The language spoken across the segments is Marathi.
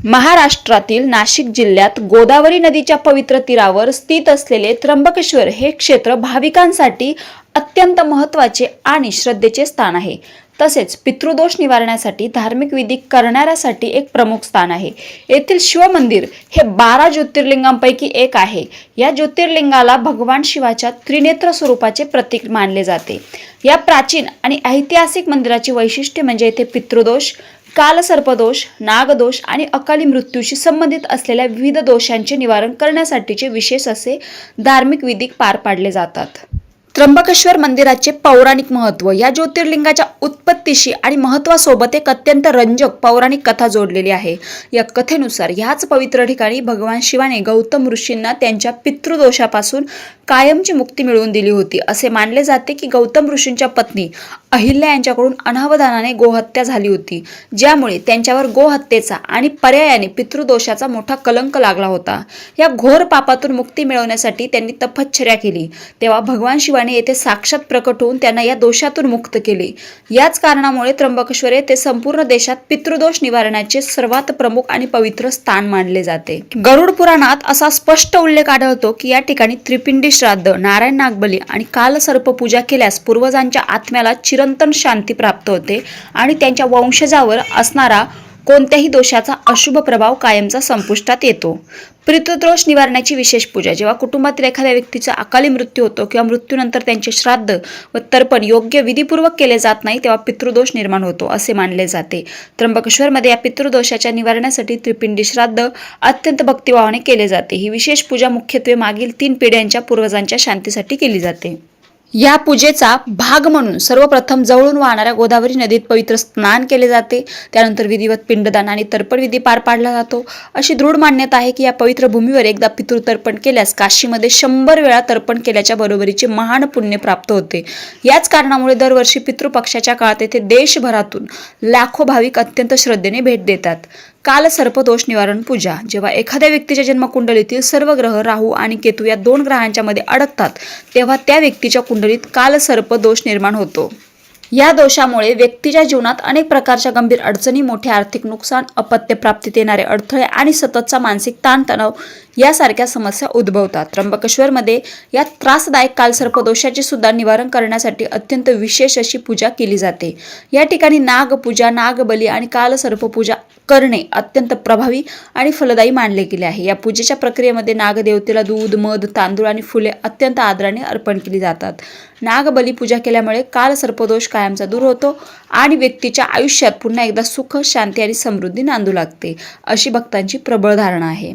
महाराष्ट्रातील नाशिक जिल्ह्यात गोदावरी नदीच्या पवित्र तीरावर स्थित असलेले त्र्यंबकेश्वर हे क्षेत्र भाविकांसाठी अत्यंत महत्त्वाचे आणि श्रद्धेचे स्थान आहे. तसेच पितृदोष निवारण्यासाठी धार्मिक विधी करणाऱ्यासाठी एक प्रमुख स्थान आहे. येथील शिवमंदिर हे 12 ज्योतिर्लिंगांपैकी एक आहे. या ज्योतिर्लिंगाला भगवान शिवाच्या त्रिनेत्र स्वरूपाचे प्रतीक मानले जाते. या प्राचीन आणि ऐतिहासिक मंदिराची वैशिष्ट्ये म्हणजे येथे पितृदोष, कालसर्पदोष, नागदोष आणि अकाली मृत्यूशी संबंधित असलेल्या विविध दोषांचे निवारण करण्यासाठीचे विशेष असे धार्मिक विधी पार पाडले जातात. त्र्यंबकेश्वर मंदिराचे पौराणिक महत्त्व. या ज्योतिर्लिंगाच्या उत्पत्तीशी आणि महत्त्वासोबत एक अत्यंत रंजक पौराणिक कथा जोडलेली आहे. या कथेनुसार ह्याच पवित्र ठिकाणी भगवान शिवाने गौतम ऋषींना त्यांच्या पितृदोषापासून कायमची मुक्ती मिळवून दिली होती. असे मानले जाते की गौतम ऋषींच्या पत्नी अहिल्या यांच्याकडून अनावधानाने गोहत्या झाली होती, ज्यामुळे त्यांच्यावर गोहत्येचा आणि पर्यायाने पितृदोषाचा मोठा कलंक लागला होता. या घोर पापातून मुक्ती मिळवण्यासाठी त्यांनी तपश्चर्या केली. तेव्हा भगवान शिवाने येथे साक्षात प्रकट होऊन त्यांना या दोषातून मुक्त केले. याच कारणामुळे त्र्यंबकेश्वर येथे संपूर्ण देशात पितृदोष निवारणाचे सर्वात प्रमुख आणि पवित्र स्थान मानले जाते. गरुड पुराणात असा स्पष्ट उल्लेख आढळतो की या ठिकाणी त्रिपिंडी श्राद्ध, नारायण नागबली आणि कालसर्प पूजा केल्यास पूर्वजांच्या आत्म्याला चिरंतन शांती प्राप्त होते आणि त्यांच्या वंशजावर असणारा कोणत्याही दोषाचा अशुभ प्रभाव कायमचा संपुष्टात येतो. पितृदोष निवारणाची विशेष पूजा. जेव्हा कुटुंबातील एखाद्या व्यक्तीचा अकाली मृत्यू होतो किंवा मृत्यूनंतर त्यांचे श्राद्ध व तर्पण योग्य विधीपूर्वक केले जात नाही, तेव्हा पितृदोष निर्माण होतो असे मानले जाते. त्र्यंबकेश्वरमध्ये या पितृदोषाच्या निवारणासाठी त्रिपिंडी श्राद्ध अत्यंत भक्तिभावाने केले जाते. ही विशेष पूजा मुख्यत्वे मागील 3 पिढ्यांच्या पूर्वजांच्या शांतीसाठी केली जाते. या पूजेचा भाग म्हणून सर्वप्रथम जवळून वाहणाऱ्या गोदावरी नदीत पवित्र स्नान केले जाते. त्यानंतर विधिवत पिंडदान आणि तर्पण विधी पार पाडला जातो. अशी दृढ मान्यता आहे की या पवित्र भूमीवर एकदा पितृतर्पण केल्यास काशीमध्ये 100 वेळा तर्पण केल्याच्या बरोबरीचे महान पुण्य प्राप्त होते. याच कारणामुळे दरवर्षी पितृपक्षाच्या काळात येथे देशभरातून लाखो भाविक अत्यंत श्रद्धेने भेट देतात. कालसर्पदोष निवारण पूजा. जेव्हा एखाद्या व्यक्तीच्या जन्मकुंडलीतील सर्व ग्रह राहू आणि केतू या 2 ग्रहांच्या मध्ये अडकतात, तेव्हा त्या व्यक्तीच्या कुंडलीत कालसर्पदोष निर्माण होतो. या दोषामुळे व्यक्तीच्या जीवनात अनेक प्रकारच्या गंभीर अडचणी, मोठे आर्थिक नुकसान, अपत्य प्राप्तीत येणारे अडथळे आणि सततचा मानसिक ताणतणाव यासारख्या समस्या उद्भवतात. त्र्यंबकेश्वरमध्ये या त्रासदायक कालसर्पदोषाचे सुद्धा निवारण करण्यासाठी अत्यंत विशेष अशी पूजा केली जाते. या ठिकाणी नागपूजा, नागबली आणि कालसर्पपूजा करणे अत्यंत प्रभावी आणि फलदायी मानले गेले आहे. या पूजेच्या प्रक्रियेमध्ये नागदेवतेला दूध, मध, तांदूळ आणि फुले अत्यंत आदराने अर्पण केली जातात. नागबली पूजा केल्यामुळे कालसर्पदोष कायमचा दूर होतो आणि व्यक्तीच्या आयुष्यात पुन्हा एकदा सुख, शांती आणि समृद्धी नांदू लागते, अशी भक्तांची प्रबळ धारणा आहे.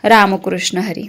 रामकृष्ण हरी.